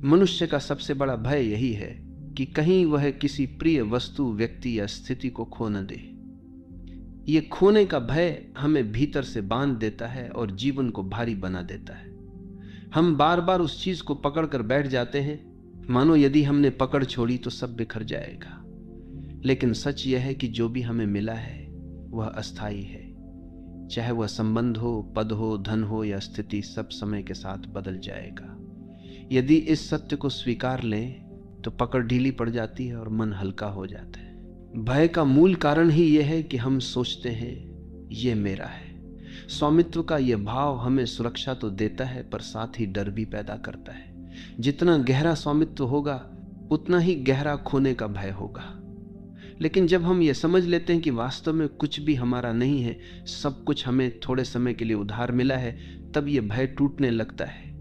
मनुष्य का सबसे बड़ा भय यही है कि कहीं वह किसी प्रिय वस्तु, व्यक्ति या स्थिति को खो न दे। ये खोने का भय हमें भीतर से बांध देता है और जीवन को भारी बना देता है। हम बार बार उस चीज को पकड़ कर बैठ जाते हैं, मानो यदि हमने पकड़ छोड़ी तो सब बिखर जाएगा। लेकिन सच यह है कि जो भी हमें मिला है वह अस्थायी है। चाहे वह संबंध हो, पद हो, धन हो या स्थिति, सब समय के साथ बदल जाएगा। यदि इस सत्य को स्वीकार लें तो पकड़ ढीली पड़ जाती है और मन हल्का हो जाता है। भय का मूल कारण ही यह है कि हम सोचते हैं ये मेरा है। स्वामित्व का यह भाव हमें सुरक्षा तो देता है पर साथ ही डर भी पैदा करता है। जितना गहरा स्वामित्व होगा उतना ही गहरा खोने का भय होगा। लेकिन जब हम ये समझ लेते हैं कि वास्तव में कुछ भी हमारा नहीं है, सब कुछ हमें थोड़े समय के लिए उधार मिला है, तब ये भय टूटने लगता है।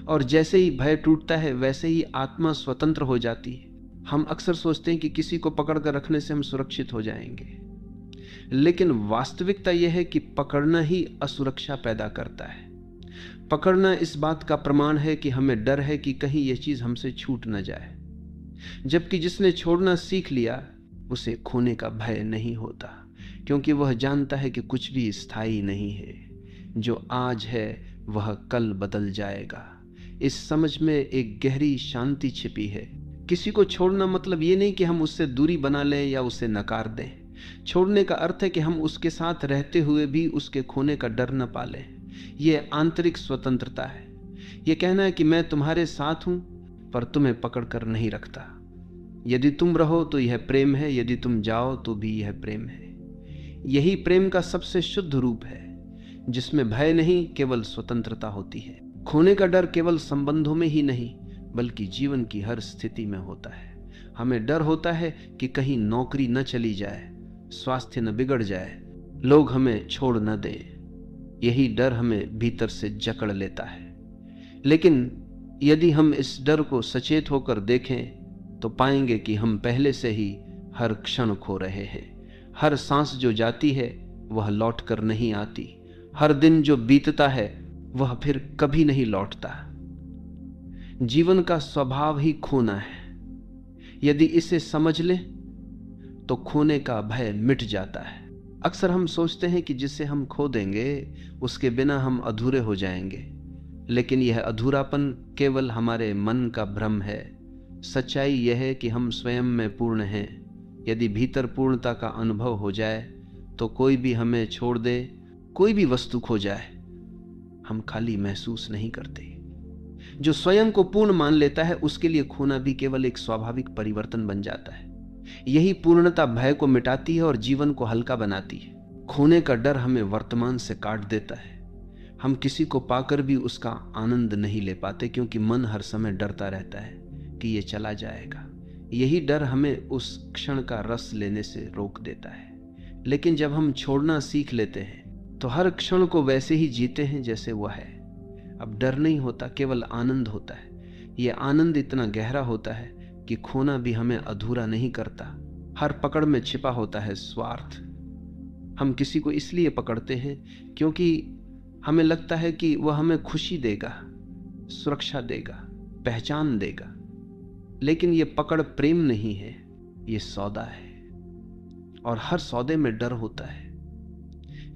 और जैसे ही भय टूटता है वैसे ही आत्मा स्वतंत्र हो जाती है। हम अक्सर सोचते हैं कि किसी को पकड़ कर रखने से हम सुरक्षित हो जाएंगे, लेकिन वास्तविकता यह है कि पकड़ना ही असुरक्षा पैदा करता है। पकड़ना इस बात का प्रमाण है कि हमें डर है कि कहीं यह चीज हमसे छूट न जाए, जबकि जिसने छोड़ना सीख लिया उसे खोने का भय नहीं होता, क्योंकि वह जानता है कि कुछ भी स्थायी नहीं है। जो आज है वह कल बदल जाएगा। इस समझ में एक गहरी शांति छिपी है। किसी को छोड़ना मतलब ये नहीं कि हम उससे दूरी बना लें या उसे नकार दें। छोड़ने का अर्थ है कि हम उसके साथ रहते हुए भी उसके खोने का डर न पालें। यह आंतरिक स्वतंत्रता है। यह कहना है कि मैं तुम्हारे साथ हूं पर तुम्हें पकड़ कर नहीं रखता। यदि तुम रहो तो यह प्रेम है, यदि तुम जाओ तो भी यह प्रेम है। यही प्रेम का सबसे शुद्ध रूप है, जिसमें भय नहीं, केवल स्वतंत्रता होती है। खोने का डर केवल संबंधों में ही नहीं बल्कि जीवन की हर स्थिति में होता है। हमें डर होता है कि कहीं नौकरी न चली जाए, स्वास्थ्य न बिगड़ जाए, लोग हमें छोड़ न दें। यही डर हमें भीतर से जकड़ लेता है। लेकिन यदि हम इस डर को सचेत होकर देखें तो पाएंगे कि हम पहले से ही हर क्षण खो रहे हैं। हर सांस जो जाती है वह लौट कर नहीं आती। हर दिन जो बीतता है वह फिर कभी नहीं लौटता। जीवन का स्वभाव ही खोना है। यदि इसे समझ लें तो खोने का भय मिट जाता है। अक्सर हम सोचते हैं कि जिसे हम खो देंगे उसके बिना हम अधूरे हो जाएंगे, लेकिन यह अधूरापन केवल हमारे मन का भ्रम है। सच्चाई यह है कि हम स्वयं में पूर्ण हैं। यदि भीतर पूर्णता का अनुभव हो जाए तो कोई भी हमें छोड़ दे, कोई भी वस्तु खो जाए, हम खाली महसूस नहीं करते। जो स्वयं को पूर्ण मान लेता है उसके लिए खोना भी केवल एक स्वाभाविक परिवर्तन बन जाता है। यही पूर्णता भय को मिटाती है और जीवन को हल्का बनाती है। खोने का डर हमें वर्तमान से काट देता है। हम किसी को पाकर भी उसका आनंद नहीं ले पाते, क्योंकि मन हर समय डरता रहता है कि ये चला जाएगा। यही डर हमें उस क्षण का रस लेने से रोक देता है। लेकिन जब हम छोड़ना सीख लेते हैं तो हर क्षण को वैसे ही जीते हैं जैसे वह है। अब डर नहीं होता, केवल आनंद होता है। यह आनंद इतना गहरा होता है कि खोना भी हमें अधूरा नहीं करता। हर पकड़ में छिपा होता है स्वार्थ। हम किसी को इसलिए पकड़ते हैं क्योंकि हमें लगता है कि वह हमें खुशी देगा, सुरक्षा देगा, पहचान देगा। लेकिन यह पकड़ प्रेम नहीं है, यह सौदा है। और हर सौदे में डर होता है।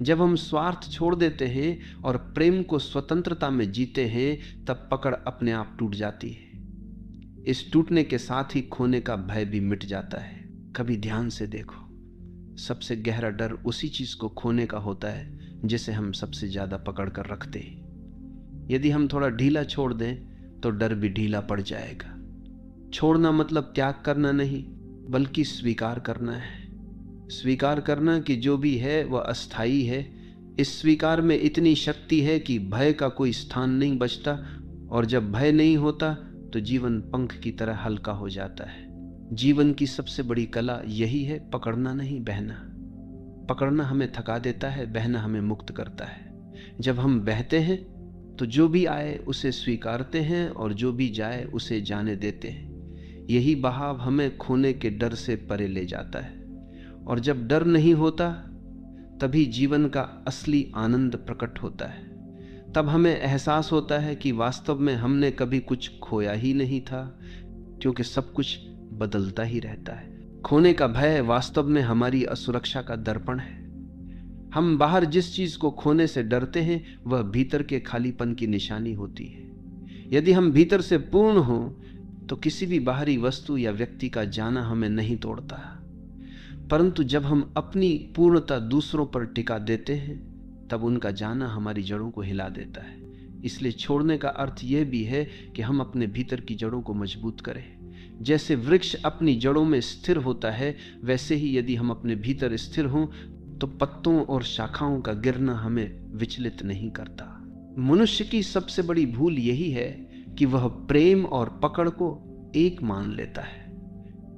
जब हम स्वार्थ छोड़ देते हैं और प्रेम को स्वतंत्रता में जीते हैं तब पकड़ अपने आप टूट जाती है। इस टूटने के साथ ही खोने का भय भी मिट जाता है। कभी ध्यान से देखो, सबसे गहरा डर उसी चीज को खोने का होता है जिसे हम सबसे ज्यादा पकड़ कर रखते हैं। यदि हम थोड़ा ढीला छोड़ दें तो डर भी ढीला पड़ जाएगा। छोड़ना मतलब त्याग करना नहीं बल्कि स्वीकार करना है। स्वीकार करना कि जो भी है वह अस्थाई है। इस स्वीकार में इतनी शक्ति है कि भय का कोई स्थान नहीं बचता, और जब भय नहीं होता तो जीवन पंख की तरह हल्का हो जाता है। जीवन की सबसे बड़ी कला यही है, पकड़ना नहीं, बहना। पकड़ना हमें थका देता है, बहना हमें मुक्त करता है। जब हम बहते हैं तो जो भी आए उसे स्वीकारते हैं और जो भी जाए उसे जाने देते हैं। यही बहाव हमें खोने के डर से परे ले जाता है। और जब डर नहीं होता तभी जीवन का असली आनंद प्रकट होता है। तब हमें एहसास होता है कि वास्तव में हमने कभी कुछ खोया ही नहीं था, क्योंकि सब कुछ बदलता ही रहता है। खोने का भय वास्तव में हमारी असुरक्षा का दर्पण है। हम बाहर जिस चीज को खोने से डरते हैं वह भीतर के खालीपन की निशानी होती है। यदि हम भीतर से पूर्ण हों तो किसी भी बाहरी वस्तु या व्यक्ति का जाना हमें नहीं तोड़ता, परंतु जब हम अपनी पूर्णता दूसरों पर टिका देते हैं तब उनका जाना हमारी जड़ों को हिला देता है। इसलिए छोड़ने का अर्थ यह भी है कि हम अपने भीतर की जड़ों को मजबूत करें। जैसे वृक्ष अपनी जड़ों में स्थिर होता है, वैसे ही यदि हम अपने भीतर स्थिर हों तो पत्तों और शाखाओं का गिरना हमें विचलित नहीं करता। मनुष्य की सबसे बड़ी भूल यही है कि वह प्रेम और पकड़ को एक मान लेता है।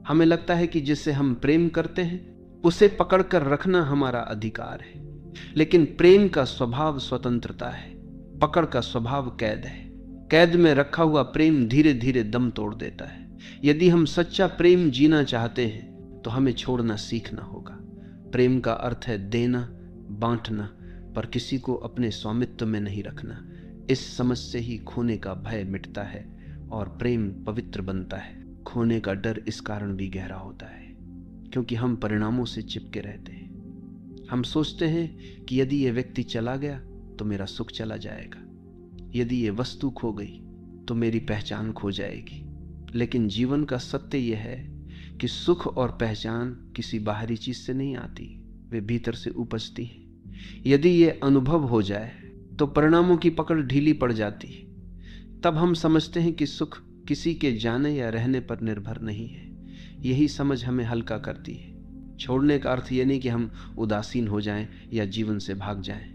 हमें लगता है कि जिससे हम प्रेम करते हैं उसे पकड़ कर रखना हमारा अधिकार है, लेकिन प्रेम का स्वभाव स्वतंत्रता है, पकड़ का स्वभाव कैद है। कैद में रखा हुआ प्रेम धीरे धीरे दम तोड़ देता है। यदि हम सच्चा प्रेम जीना चाहते हैं तो हमें छोड़ना सीखना होगा। प्रेम का अर्थ है देना, बांटना, पर किसी को अपने स्वामित्व में नहीं रखना। इस समझ से ही खोने का भय मिटता है और प्रेम पवित्र बनता है। खोने का डर इस कारण भी गहरा होता है क्योंकि हम परिणामों से चिपके रहते हैं। हम सोचते हैं कि यदि ये व्यक्ति चला गया तो मेरा सुख चला जाएगा, यदि ये वस्तु खो गई तो मेरी पहचान खो जाएगी। लेकिन जीवन का सत्य यह है कि सुख और पहचान किसी बाहरी चीज से नहीं आती, वे भीतर से उपजती हैं। यदि ये अनुभव हो जाए तो परिणामों की पकड़ ढीली पड़ जाती है। तब हम समझते हैं कि सुख किसी के जाने या रहने पर निर्भर नहीं है। यही समझ हमें हल्का करती है। छोड़ने का अर्थ यह नहीं कि हम उदासीन हो जाएं या जीवन से भाग जाएं।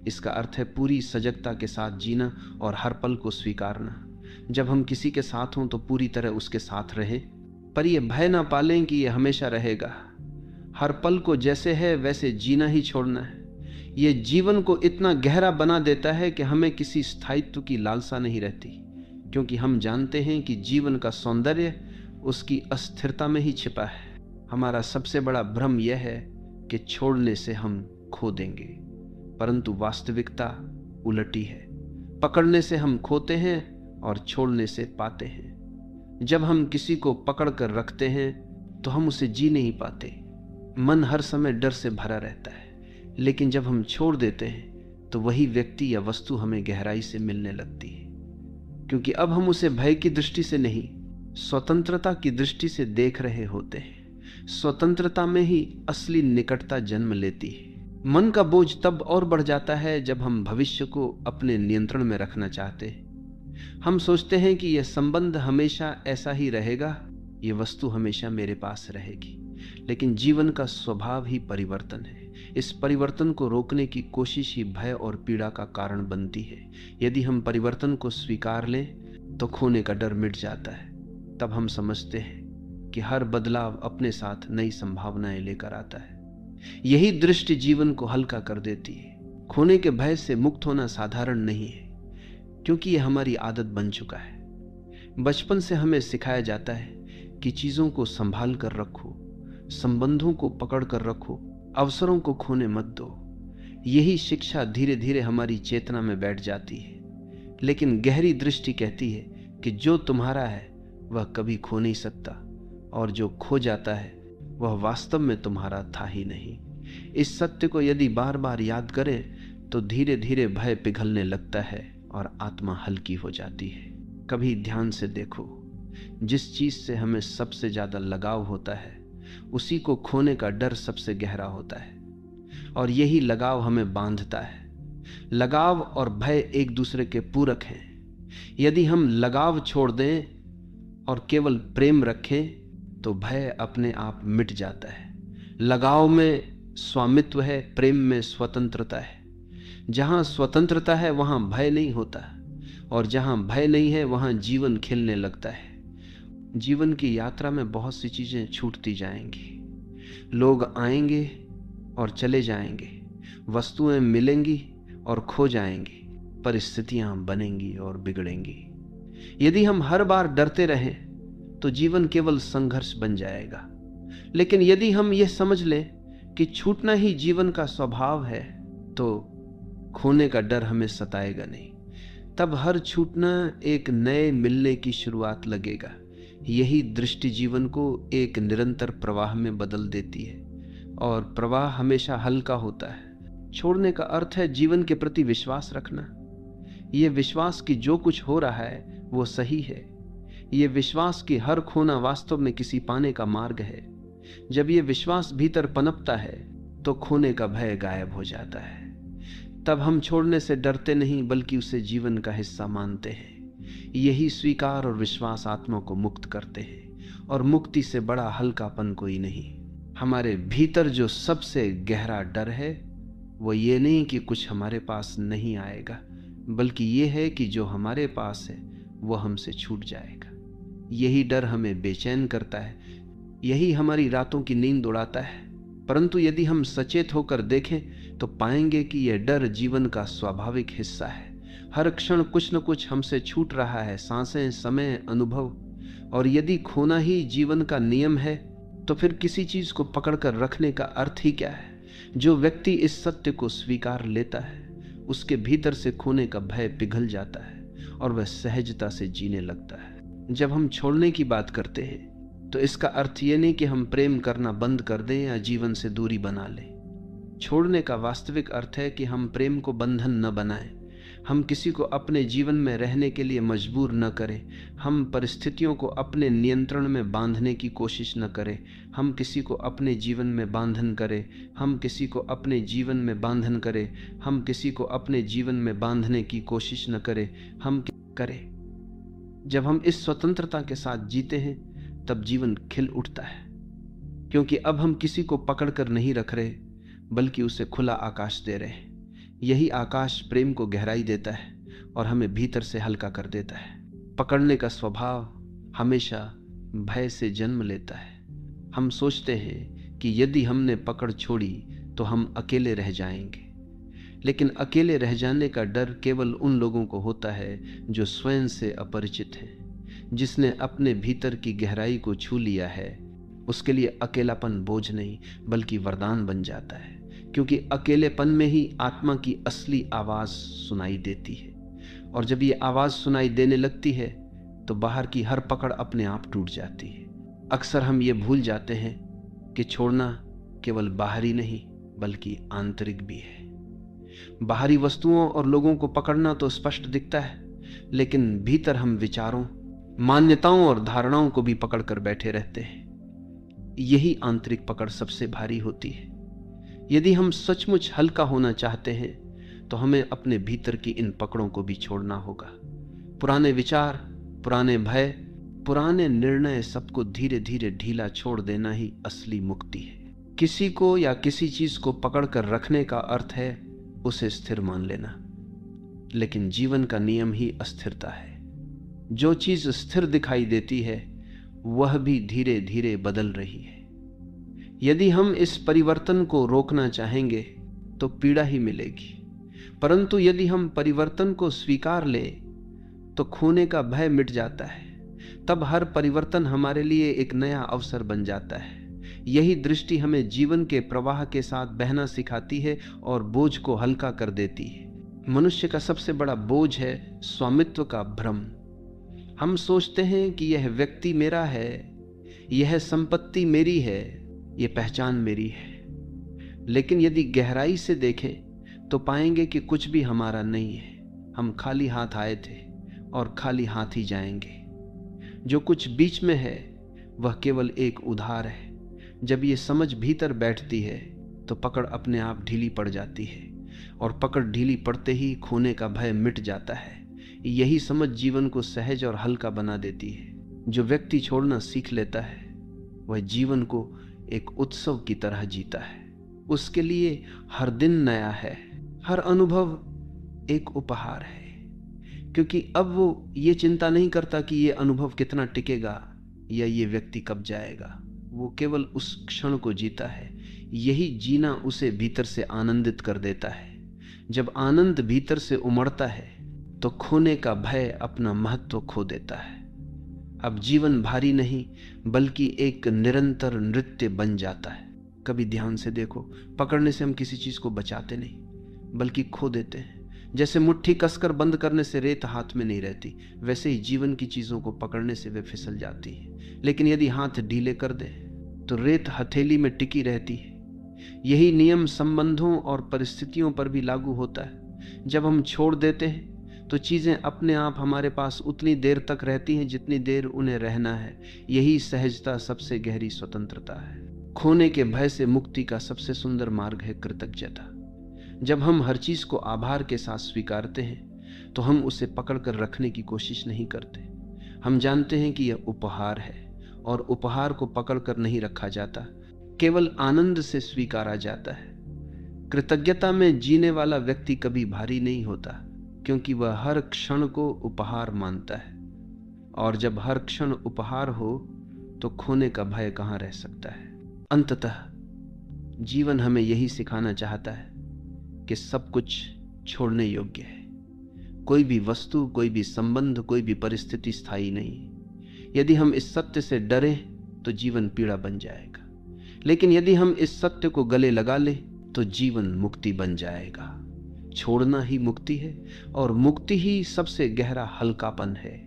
इसका अर्थ है पूरी सजगता के साथ जीना और हर पल को स्वीकारना। जब हम किसी के साथ हों तो पूरी तरह उसके साथ रहें, पर यह भय ना पालें कि यह हमेशा रहेगा। हर पल को जैसे है वैसे जीना ही छोड़ना है। यह जीवन को इतना गहरा बना देता है कि हमें किसी स्थायित्व की लालसा नहीं रहती, क्योंकि हम जानते हैं कि जीवन का सौंदर्य उसकी अस्थिरता में ही छिपा है। हमारा सबसे बड़ा भ्रम यह है कि छोड़ने से हम खो देंगे, परंतु वास्तविकता उलटी है। पकड़ने से हम खोते हैं और छोड़ने से पाते हैं। जब हम किसी को पकड़ कर रखते हैं तो हम उसे जी नहीं पाते। मन हर समय डर से भरा रहता है, लेकिन जब हम छोड़ देते हैं तो वही व्यक्ति या वस्तु हमें गहराई से मिलने लगती है, क्योंकि अब हम उसे भय की दृष्टि से नहीं, स्वतंत्रता की दृष्टि से देख रहे होते हैं। स्वतंत्रता में ही असली निकटता जन्म लेती है। मन का बोझ तब और बढ़ जाता है जब हम भविष्य को अपने नियंत्रण में रखना चाहते हैं। हम सोचते हैं कि यह संबंध हमेशा ऐसा ही रहेगा, यह वस्तु हमेशा मेरे पास रहेगी, लेकिन जीवन का स्वभाव ही परिवर्तन है। इस परिवर्तन को रोकने की कोशिश ही भय और पीड़ा का कारण बनती है। यदि हम परिवर्तन को स्वीकार लें तो खोने का डर मिट जाता है। तब हम समझते हैं कि हर बदलाव अपने साथ नई संभावनाएं लेकर आता है। यही दृष्टि जीवन को हल्का कर देती है। खोने के भय से मुक्त होना साधारण नहीं है, क्योंकि यह हमारी आदत बन चुका है। बचपन से हमें सिखाया जाता है कि चीजों को संभाल कर रखो, संबंधों को पकड़ कर रखो, अवसरों को खोने मत दो। यही शिक्षा धीरे धीरे हमारी चेतना में बैठ जाती है। लेकिन गहरी दृष्टि कहती है कि जो तुम्हारा है वह कभी खो नहीं सकता, और जो खो जाता है वह वास्तव में तुम्हारा था ही नहीं। इस सत्य को यदि बार बार याद करें तो धीरे धीरे भय पिघलने लगता है और आत्मा हल्की हो जाती है। कभी ध्यान से देखो, जिस चीज से हमें सबसे ज्यादा लगाव होता है उसी को खोने का डर सबसे गहरा होता है, और यही लगाव हमें बांधता है। लगाव और भय एक दूसरे के पूरक हैं। यदि हम लगाव छोड़ दें और केवल प्रेम रखें तो भय अपने आप मिट जाता है। लगाव में स्वामित्व है, प्रेम में स्वतंत्रता है। जहां स्वतंत्रता है वहां भय नहीं होता, और जहां भय नहीं है वहां जीवन खिलने लगता है। जीवन की यात्रा में बहुत सी चीजें छूटती जाएंगी। लोग आएंगे और चले जाएंगे, वस्तुएं मिलेंगी और खो जाएंगी, परिस्थितियां बनेंगी और बिगड़ेंगी। यदि हम हर बार डरते रहें तो जीवन केवल संघर्ष बन जाएगा। लेकिन यदि हम यह समझ लें कि छूटना ही जीवन का स्वभाव है, तो खोने का डर हमें सताएगा नहीं। तब हर छूटना एक नए मिलने की शुरुआत लगेगा। यही दृष्टि जीवन को एक निरंतर प्रवाह में बदल देती है, और प्रवाह हमेशा हल्का होता है। छोड़ने का अर्थ है जीवन के प्रति विश्वास रखना। ये विश्वास कि जो कुछ हो रहा है वो सही है। ये विश्वास कि हर खोना वास्तव में किसी पाने का मार्ग है। जब ये विश्वास भीतर पनपता है तो खोने का भय गायब हो जाता है। तब हम छोड़ने से डरते नहीं, बल्कि उसे जीवन का हिस्सा मानते हैं। यही स्वीकार और विश्वास आत्मा को मुक्त करते हैं, और मुक्ति से बड़ा हल्कापन कोई नहीं। हमारे भीतर जो सबसे गहरा डर है वो ये नहीं कि कुछ हमारे पास नहीं आएगा, बल्कि ये है कि जो हमारे पास है वो हमसे छूट जाएगा। यही डर हमें बेचैन करता है, यही हमारी रातों की नींद उड़ाता है। परंतु यदि हम सचेत होकर देखें तो पाएंगे कि यह डर जीवन का स्वाभाविक हिस्सा है। हर क्षण कुछ न कुछ हमसे छूट रहा है, सांसें, समय, अनुभव। और यदि खोना ही जीवन का नियम है तो फिर किसी चीज को पकड़कर रखने का अर्थ ही क्या है? जो व्यक्ति इस सत्य को स्वीकार लेता है उसके भीतर से खोने का भय पिघल जाता है और वह सहजता से जीने लगता है। जब हम छोड़ने की बात करते हैं तो इसका अर्थ ये नहीं कि हम प्रेम करना बंद कर दें या जीवन से दूरी बना लें। छोड़ने का वास्तविक अर्थ है कि हम प्रेम को बंधन न बनाएं, हम किसी को अपने जीवन में रहने के लिए मजबूर न करें, हम परिस्थितियों को अपने नियंत्रण में बांधने की कोशिश न करें, हम किसी को अपने जीवन में बांधन करें, हम किसी को अपने जीवन में बांधन करें, हम किसी को अपने जीवन में बांधने की कोशिश न करें, हम करें। जब हम इस स्वतंत्रता के साथ जीते हैं तब जीवन खिल उठता है, क्योंकि अब हम किसी को पकड़कर नहीं रख रहे, बल्कि उसे खुला आकाश दे रहे हैं। यही आकाश प्रेम को गहराई देता है और हमें भीतर से हल्का कर देता है। पकड़ने का स्वभाव हमेशा भय से जन्म लेता है। हम सोचते हैं कि यदि हमने पकड़ छोड़ी तो हम अकेले रह जाएंगे, लेकिन अकेले रह जाने का डर केवल उन लोगों को होता है जो स्वयं से अपरिचित हैं। जिसने अपने भीतर की गहराई को छू लिया है उसके लिए अकेलापन बोझ नहीं बल्कि वरदान बन जाता है, क्योंकि अकेलेपन में ही आत्मा की असली आवाज सुनाई देती है। और जब ये आवाज सुनाई देने लगती है तो बाहर की हर पकड़ अपने आप टूट जाती है। अक्सर हम ये भूल जाते हैं कि छोड़ना केवल बाहरी नहीं बल्कि आंतरिक भी है। बाहरी वस्तुओं और लोगों को पकड़ना तो स्पष्ट दिखता है, लेकिन भीतर हम विचारों, मान्यताओं और धारणाओं को भी पकड़कर बैठे रहते हैं। यही आंतरिक पकड़ सबसे भारी होती है। यदि हम सचमुच हल्का होना चाहते हैं तो हमें अपने भीतर की इन पकड़ों को भी छोड़ना होगा। पुराने विचार, पुराने भय, पुराने निर्णय, सबको धीरे धीरे ढीला छोड़ देना ही असली मुक्ति है। किसी को या किसी चीज को पकड़कर रखने का अर्थ है उसे स्थिर मान लेना, लेकिन जीवन का नियम ही अस्थिरता है। जो चीज स्थिर दिखाई देती है वह भी धीरे धीरे बदल रही है। यदि हम इस परिवर्तन को रोकना चाहेंगे तो पीड़ा ही मिलेगी, परंतु यदि हम परिवर्तन को स्वीकार लें तो खोने का भय मिट जाता है। तब हर परिवर्तन हमारे लिए एक नया अवसर बन जाता है। यही दृष्टि हमें जीवन के प्रवाह के साथ बहना सिखाती है और बोझ को हल्का कर देती है। मनुष्य का सबसे बड़ा बोझ है स्वामित्व का भ्रम। हम सोचते हैं कि यह व्यक्ति मेरा है, यह संपत्ति मेरी है, यह पहचान मेरी है। लेकिन यदि गहराई से देखें तो पाएंगे कि कुछ भी हमारा नहीं है। हम खाली हाथ आए थे और खाली हाथ ही जाएंगे। जो कुछ बीच में है वह केवल एक उधार है। जब ये समझ भीतर बैठती है तो पकड़ अपने आप ढीली पड़ जाती है, और पकड़ ढीली पड़ते ही खोने का भय मिट जाता है। यही समझ जीवन को सहज और हल्का बना देती है। जो व्यक्ति छोड़ना सीख लेता है वह जीवन को एक उत्सव की तरह जीता है। उसके लिए हर दिन नया है, हर अनुभव एक उपहार है, क्योंकि अब वो ये चिंता नहीं करता कि ये अनुभव कितना टिकेगा या ये व्यक्ति कब जाएगा। वो केवल उस क्षण को जीता है। यही जीना उसे भीतर से आनंदित कर देता है। जब आनंद भीतर से उमड़ता है तो खोने का भय अपना महत्व खो देता है। अब जीवन भारी नहीं बल्कि एक निरंतर नृत्य बन जाता है। कभी ध्यान से देखो, पकड़ने से हम किसी चीज को बचाते नहीं, बल्कि खो देते हैं। जैसे मुट्ठी कसकर बंद करने से रेत हाथ में नहीं रहती, वैसे ही जीवन की चीजों को पकड़ने से वे फिसल जाती है। लेकिन यदि हाथ ढीले कर दे तो रेत हथेली में टिकी रहती है। यही नियम संबंधों और परिस्थितियों पर भी लागू होता है। जब हम छोड़ देते हैं तो चीजें अपने आप हमारे पास उतनी देर तक रहती हैं जितनी देर उन्हें रहना है। यही सहजता सबसे गहरी स्वतंत्रता है। खोने के भय से मुक्ति का सबसे सुंदर मार्ग है कृतज्ञता। जब हम हर चीज को आभार के साथ स्वीकारते हैं तो हम उसे पकड़कर रखने की कोशिश नहीं करते। हम जानते हैं कि यह उपहार है और उपहार को पकड़कर नहीं रखा जाता, केवल आनंद से स्वीकारा जाता है। कृतज्ञता में जीने वाला व्यक्ति कभी भारी नहीं होता, क्योंकि वह हर क्षण को उपहार मानता है। और जब हर क्षण उपहार हो तो खोने का भय कहाँ रह सकता है। अंततः जीवन हमें यही सिखाना चाहता है कि सब कुछ छोड़ने योग्य है। कोई भी वस्तु, कोई भी संबंध, कोई भी परिस्थिति स्थायी नहीं। यदि हम इस सत्य से डरें तो जीवन पीड़ा बन जाएगा, लेकिन यदि हम इस सत्य को गले लगा लें तो जीवन मुक्ति बन जाएगा। छोड़ना ही मुक्ति है और मुक्ति ही सबसे गहरा हल्कापन है।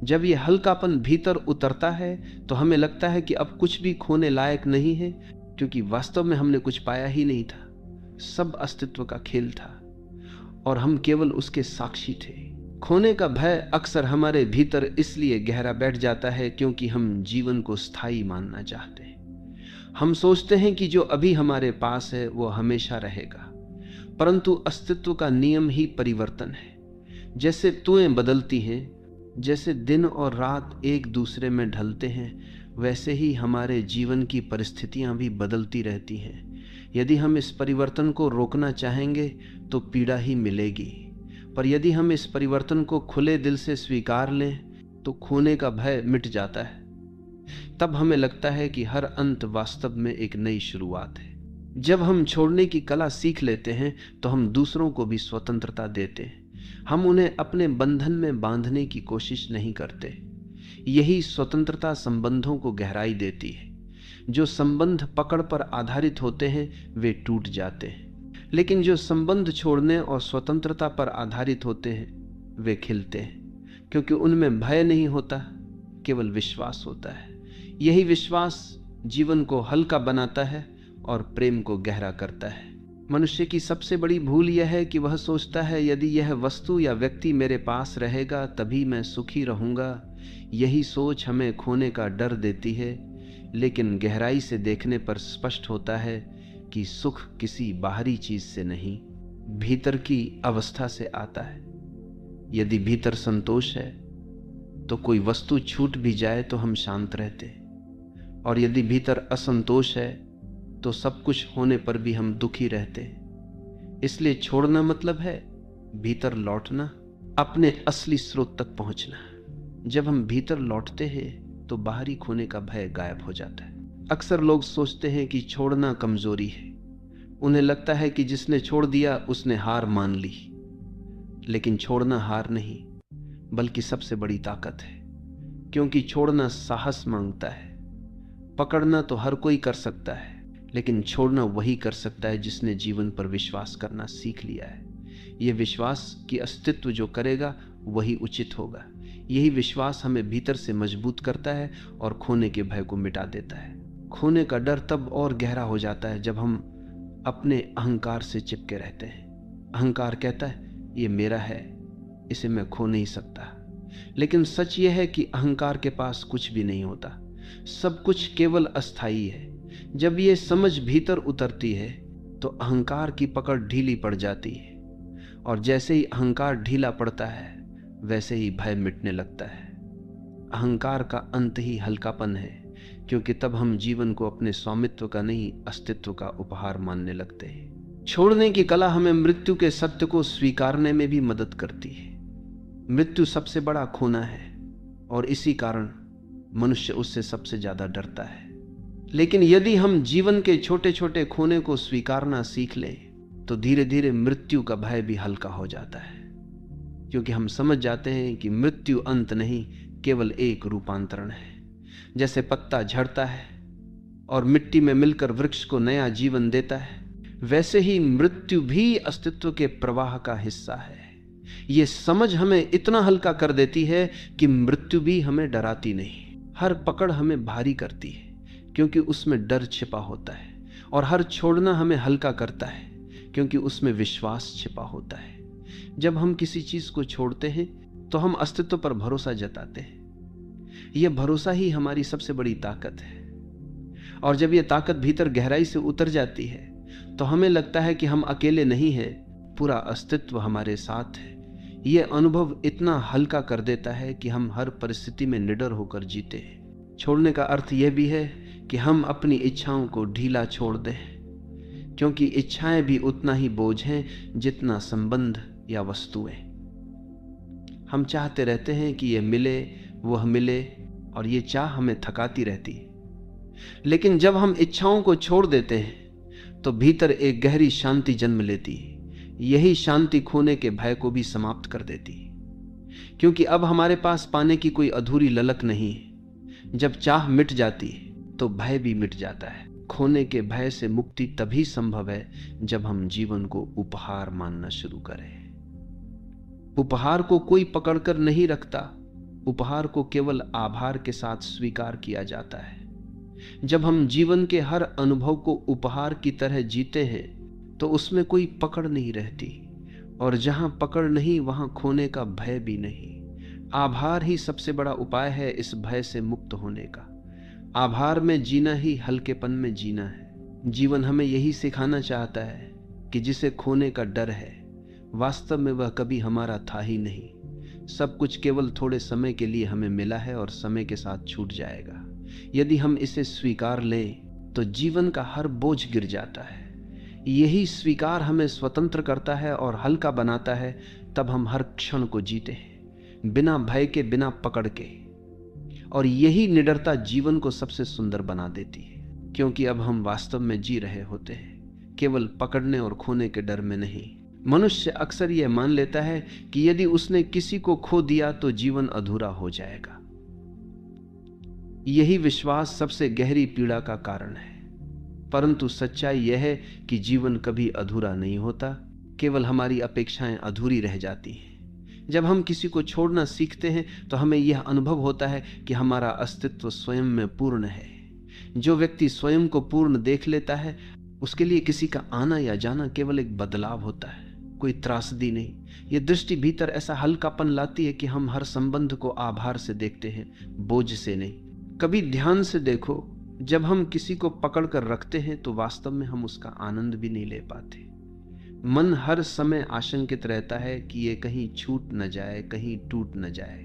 जब यह हल्कापन भीतर उतरता है तो हमें लगता है कि अब कुछ भी खोने लायक नहीं है, क्योंकि वास्तव में हमने कुछ पाया ही नहीं था। सब अस्तित्व का खेल था और हम केवल उसके साक्षी थे। खोने का भय अक्सर हमारे भीतर इसलिए गहरा बैठ जाता है क्योंकि हम जीवन को स्थायी मानना चाहते हैं। हम सोचते हैं कि जो अभी हमारे पास है वो हमेशा रहेगा, परंतु अस्तित्व का नियम ही परिवर्तन है। जैसे तुएं बदलती हैं, जैसे दिन और रात एक दूसरे में ढलते हैं, वैसे ही हमारे जीवन की परिस्थितियां भी बदलती रहती हैं। यदि हम इस परिवर्तन को रोकना चाहेंगे तो पीड़ा ही मिलेगी, पर यदि हम इस परिवर्तन को खुले दिल से स्वीकार लें तो खोने का भय मिट जाता है। तब हमें लगता है कि हर अंत वास्तव में एक नई शुरुआत है। जब हम छोड़ने की कला सीख लेते हैं तो हम दूसरों को भी स्वतंत्रता देते हैं। हम उन्हें अपने बंधन में बांधने की कोशिश नहीं करते। यही स्वतंत्रता संबंधों को गहराई देती है। जो संबंध पकड़ पर आधारित होते हैं वे टूट जाते हैं, लेकिन जो संबंध छोड़ने और स्वतंत्रता पर आधारित होते हैं वे खिलते हैं, क्योंकि उनमें भय नहीं होता, केवल विश्वास होता है। यही विश्वास जीवन को हल्का बनाता है और प्रेम को गहरा करता है। मनुष्य की सबसे बड़ी भूल यह है कि वह सोचता है यदि यह वस्तु या व्यक्ति मेरे पास रहेगा तभी मैं सुखी रहूंगा। यही सोच हमें खोने का डर देती है, लेकिन गहराई से देखने पर स्पष्ट होता है कि सुख किसी बाहरी चीज से नहीं, भीतर की अवस्था से आता है। यदि भीतर संतोष है तो कोई वस्तु छूट भी जाए तो हम शांत रहते, और यदि भीतर असंतोष है तो सब कुछ होने पर भी हम दुखी रहते। इसलिए छोड़ना मतलब है भीतर लौटना, अपने असली स्रोत तक पहुंचना। जब हम भीतर लौटते हैं तो बाहरी खोने का भय गायब हो जाता है। अक्सर लोग सोचते हैं कि छोड़ना कमजोरी है। उन्हें लगता है कि जिसने छोड़ दिया उसने हार मान ली, लेकिन छोड़ना हार नहीं बल्कि सबसे बड़ी ताकत है, क्योंकि छोड़ना साहस मांगता है। पकड़ना तो हर कोई कर सकता है, लेकिन छोड़ना वही कर सकता है जिसने जीवन पर विश्वास करना सीख लिया है। यह विश्वास कि अस्तित्व जो करेगा वही उचित होगा। यही विश्वास हमें भीतर से मजबूत करता है और खोने के भय को मिटा देता है। खोने का डर तब और गहरा हो जाता है जब हम अपने अहंकार से चिपके रहते हैं। अहंकार कहता है ये मेरा है, इसे मैं खो नहीं सकता। लेकिन सच यह है कि अहंकार के पास कुछ भी नहीं होता, सब कुछ केवल अस्थाई है। जब ये समझ भीतर उतरती है तो अहंकार की पकड़ ढीली पड़ जाती है, और जैसे ही अहंकार ढीला पड़ता है वैसे ही भय मिटने लगता है। अहंकार का अंत ही हल्कापन है, क्योंकि तब हम जीवन को अपने स्वामित्व का नहीं अस्तित्व का उपहार मानने लगते हैं। छोड़ने की कला हमें मृत्यु के सत्य को स्वीकारने में भी मदद करती है। मृत्यु सबसे बड़ा खोना है और इसी कारण मनुष्य उससे सबसे ज्यादा डरता है। लेकिन यदि हम जीवन के छोटे छोटे खोने को स्वीकारना सीख लें तो धीरे धीरे मृत्यु का भय भी हल्का हो जाता है, क्योंकि हम समझ जाते हैं कि मृत्यु अंत नहीं, केवल एक रूपांतरण है। जैसे पत्ता झड़ता है और मिट्टी में मिलकर वृक्ष को नया जीवन देता है, वैसे ही मृत्यु भी अस्तित्व के प्रवाह का हिस्सा है। ये समझ हमें इतना हल्का कर देती है कि मृत्यु भी हमें डराती नहीं। हर पकड़ हमें भारी करती है क्योंकि उसमें डर छिपा होता है, और हर छोड़ना हमें हल्का करता है क्योंकि उसमें विश्वास छिपा होता है। जब हम किसी चीज को छोड़ते हैं तो हम अस्तित्व पर भरोसा जताते हैं। यह भरोसा ही हमारी सबसे बड़ी ताकत है, और जब यह ताकत भीतर गहराई से उतर जाती है तो हमें लगता है कि हम अकेले नहीं हैं, पूरा अस्तित्व हमारे साथ है। यह अनुभव इतना हल्का कर देता है कि हम हर परिस्थिति में निडर होकर जीते हैं। छोड़ने का अर्थ यह भी है कि हम अपनी इच्छाओं को ढीला छोड़ दें, क्योंकि इच्छाएं भी उतना ही बोझ हैं जितना संबंध या वस्तुएं। हम चाहते रहते हैं कि यह मिले, वह मिले, और ये चाह हमें थकाती रहती है। लेकिन जब हम इच्छाओं को छोड़ देते हैं तो भीतर एक गहरी शांति जन्म लेती है। यही शांति खोने के भय को भी समाप्त कर देती है, क्योंकि अब हमारे पास पाने की कोई अधूरी ललक नहीं है। जब चाह मिट जाती है तो भय भी मिट जाता है। खोने के भय से मुक्ति तभी संभव है जब हम जीवन को उपहार मानना शुरू करें। उपहार को कोई पकड़कर नहीं रखता, उपहार को केवल आभार के साथ स्वीकार किया जाता है। जब हम जीवन के हर अनुभव को उपहार की तरह जीते हैं तो उसमें कोई पकड़ नहीं रहती, और जहां पकड़ नहीं वहां खोने का भय भी नहीं। आभार ही सबसे बड़ा उपाय है इस भय से मुक्त होने का। आभार में जीना ही हल्केपन में जीना है। जीवन हमें यही सिखाना चाहता है कि जिसे खोने का डर है, वास्तव में वह कभी हमारा था ही नहीं। सब कुछ केवल थोड़े समय के लिए हमें मिला है और समय के साथ छूट जाएगा। यदि हम इसे स्वीकार लें तो जीवन का हर बोझ गिर जाता है। यही स्वीकार हमें स्वतंत्र करता है और हल्का बनाता है। तब हम हर क्षण को जीते हैं, बिना भय के, बिना पकड़ के। और यही निडरता जीवन को सबसे सुंदर बना देती है, क्योंकि अब हम वास्तव में जी रहे होते हैं, केवल पकड़ने और खोने के डर में नहीं। मनुष्य अक्सर यह मान लेता है कि यदि उसने किसी को खो दिया तो जीवन अधूरा हो जाएगा। यही विश्वास सबसे गहरी पीड़ा का कारण है। परंतु सच्चाई यह है कि जीवन कभी अधूरा नहीं होता, केवल हमारी अपेक्षाएं अधूरी रह जाती हैं। जब हम किसी को छोड़ना सीखते हैं तो हमें यह अनुभव होता है कि हमारा अस्तित्व स्वयं में पूर्ण है। जो व्यक्ति स्वयं को पूर्ण देख लेता है, उसके लिए किसी का आना या जाना केवल एक बदलाव होता है, कोई त्रासदी नहीं। यह दृष्टि भीतर ऐसा हल्कापन लाती है कि हम हर संबंध को आभार से देखते हैं, बोझ से नहीं। कभी ध्यान से देखो, जब हम किसी को पकड़ कर रखते हैं तो वास्तव में हम उसका आनंद भी नहीं ले पाते। मन हर समय आशंकित रहता है कि ये कहीं छूट न जाए, कहीं टूट न जाए।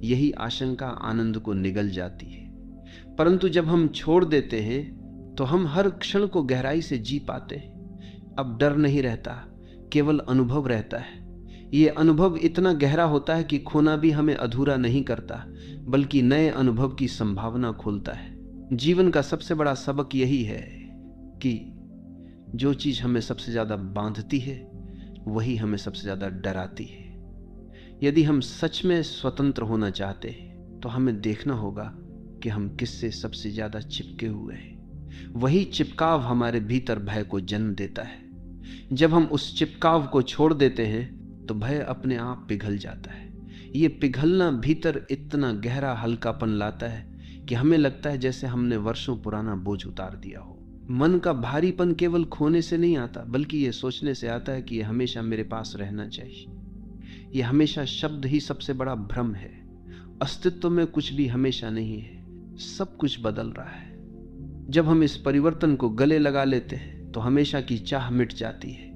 यही आशंका आनंद को निगल जाती है। परंतु जब हम छोड़ देते हैं तो हम हर क्षण को गहराई से जी पाते हैं। अब डर नहीं रहता, केवल अनुभव रहता है। ये अनुभव इतना गहरा होता है कि खोना भी हमें अधूरा नहीं करता, बल्कि नए अनुभव की संभावना खोलता है। जीवन का सबसे बड़ा सबक यही है कि जो चीज हमें सबसे ज्यादा बांधती है वही हमें सबसे ज्यादा डराती है। यदि हम सच में स्वतंत्र होना चाहते हैं तो हमें देखना होगा कि हम किससे सबसे ज्यादा चिपके हुए हैं। वही चिपकाव हमारे भीतर भय को जन्म देता है। जब हम उस चिपकाव को छोड़ देते हैं तो भय अपने आप पिघल जाता है। ये पिघलना भीतर इतना गहरा हल्कापन लाता है कि हमें लगता है जैसे हमने वर्षों पुराना बोझ उतार दिया हो। मन का भारीपन केवल खोने से नहीं आता, बल्कि ये सोचने से आता है कि यह हमेशा मेरे पास रहना चाहिए। यह हमेशा शब्द ही सबसे बड़ा भ्रम है। अस्तित्व में कुछ भी हमेशा नहीं है, सब कुछ बदल रहा है। जब हम इस परिवर्तन को गले लगा लेते हैं तो हमेशा की चाह मिट जाती है,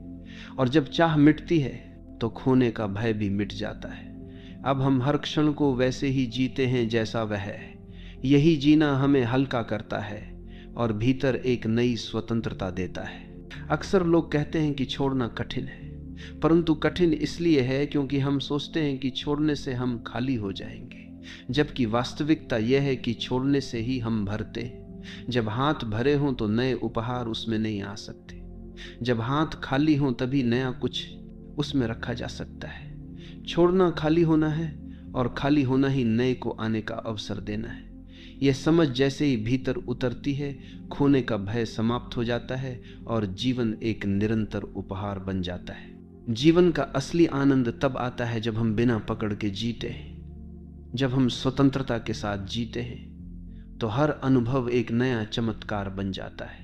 और जब चाह मिटती है तो खोने का भय भी मिट जाता है। अब हम हर क्षण को वैसे ही जीते हैं जैसा वह है। यही जीना हमें हल्का करता है और भीतर एक नई स्वतंत्रता देता है। अक्सर लोग कहते हैं कि छोड़ना कठिन है, परंतु कठिन इसलिए है क्योंकि हम सोचते हैं कि छोड़ने से हम खाली हो जाएंगे, जबकि वास्तविकता यह है कि छोड़ने से ही हम भरते हैं। जब हाथ भरे हों तो नए उपहार उसमें नहीं आ सकते। जब हाथ खाली हों तभी नया कुछ उसमें रखा जा सकता है। छोड़ना खाली होना है और खाली होना ही नए को आने का अवसर देना है। यह समझ जैसे ही भीतर उतरती है, खोने का भय समाप्त हो जाता है और जीवन एक निरंतर उपहार बन जाता है। जीवन का असली आनंद तब आता है जब हम बिना पकड़ के जीते हैं, जब हम स्वतंत्रता के साथ जीते हैं, तो हर अनुभव एक नया चमत्कार बन जाता है।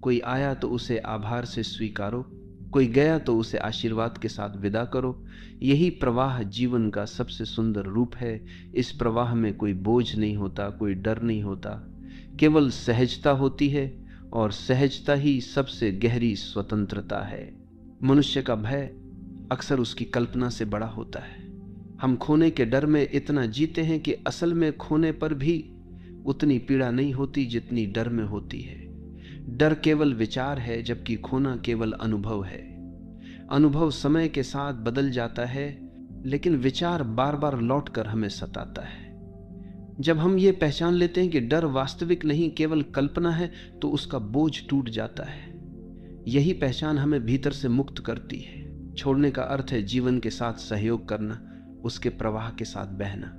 कोई आया तो उसे आभार से स्वीकारो, कोई गया तो उसे आशीर्वाद के साथ विदा करो। यही प्रवाह जीवन का सबसे सुंदर रूप है। इस प्रवाह में कोई बोझ नहीं होता, कोई डर नहीं होता, केवल सहजता होती है, और सहजता ही सबसे गहरी स्वतंत्रता है। मनुष्य का भय अक्सर उसकी कल्पना से बड़ा होता है। हम खोने के डर में इतना जीते हैं कि असल में खोने पर भी उतनी पीड़ा नहीं होती जितनी डर में होती है। डर केवल विचार है, जबकि खोना केवल अनुभव है। अनुभव समय के साथ बदल जाता है, लेकिन विचार बार बार लौट कर हमें सताता है। जब हम ये पहचान लेते हैं कि डर वास्तविक नहीं, केवल कल्पना है, तो उसका बोझ टूट जाता है। यही पहचान हमें भीतर से मुक्त करती है। छोड़ने का अर्थ है जीवन के साथ सहयोग करना, उसके प्रवाह के साथ बहना।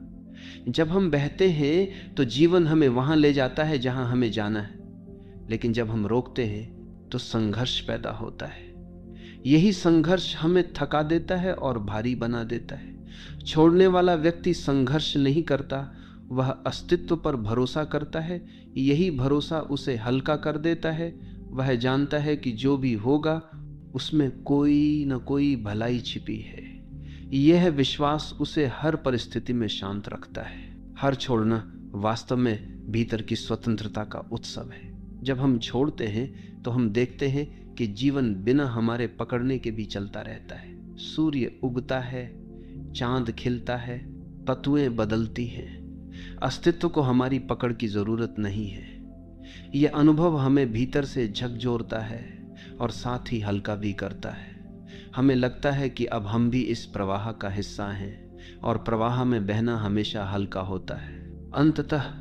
जब हम बहते हैं तो जीवन हमें वहां ले जाता है जहां हमें जाना है, लेकिन जब हम रोकते हैं तो संघर्ष पैदा होता है। यही संघर्ष हमें थका देता है और भारी बना देता है। छोड़ने वाला व्यक्ति संघर्ष नहीं करता, वह अस्तित्व पर भरोसा करता है। यही भरोसा उसे हल्का कर देता है। वह जानता है कि जो भी होगा उसमें कोई न कोई भलाई छिपी है। यह विश्वास उसे हर परिस्थिति में शांत रखता है। हर छोड़ना वास्तव में भीतर की स्वतंत्रता का उत्सव है। जब हम छोड़ते हैं तो हम देखते हैं कि जीवन बिना हमारे पकड़ने के भी चलता रहता है। सूर्य उगता है, चांद खिलता है, तत्वें बदलती हैं। अस्तित्व को हमारी पकड़ की जरूरत नहीं है। यह अनुभव हमें भीतर से झकझोरता है और साथ ही हल्का भी करता है। हमें लगता है कि अब हम भी इस प्रवाह का हिस्सा हैं, और प्रवाह में बहना हमेशा हल्का होता है। अंततः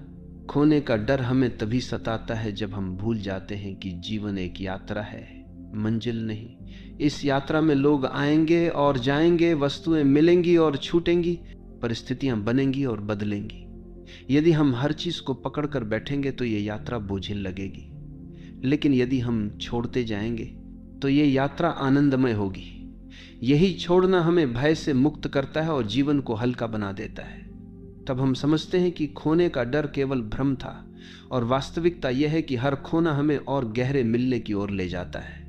खोने का डर हमें तभी सताता है जब हम भूल जाते हैं कि जीवन एक यात्रा है, मंजिल नहीं। इस यात्रा में लोग आएंगे और जाएंगे, वस्तुएं मिलेंगी और छूटेंगी, परिस्थितियां बनेंगी और बदलेंगी। यदि हम हर चीज को पकड़ कर बैठेंगे तो ये यात्रा बोझिल लगेगी, लेकिन यदि हम छोड़ते जाएंगे तो ये यात्रा आनंदमय होगी। यही छोड़ना हमें भय से मुक्त करता है और जीवन को हल्का बना देता है। तब हम समझते हैं कि खोने का डर केवल भ्रम था, और वास्तविकता यह है कि हर खोना हमें और गहरे मिलने की ओर ले जाता है।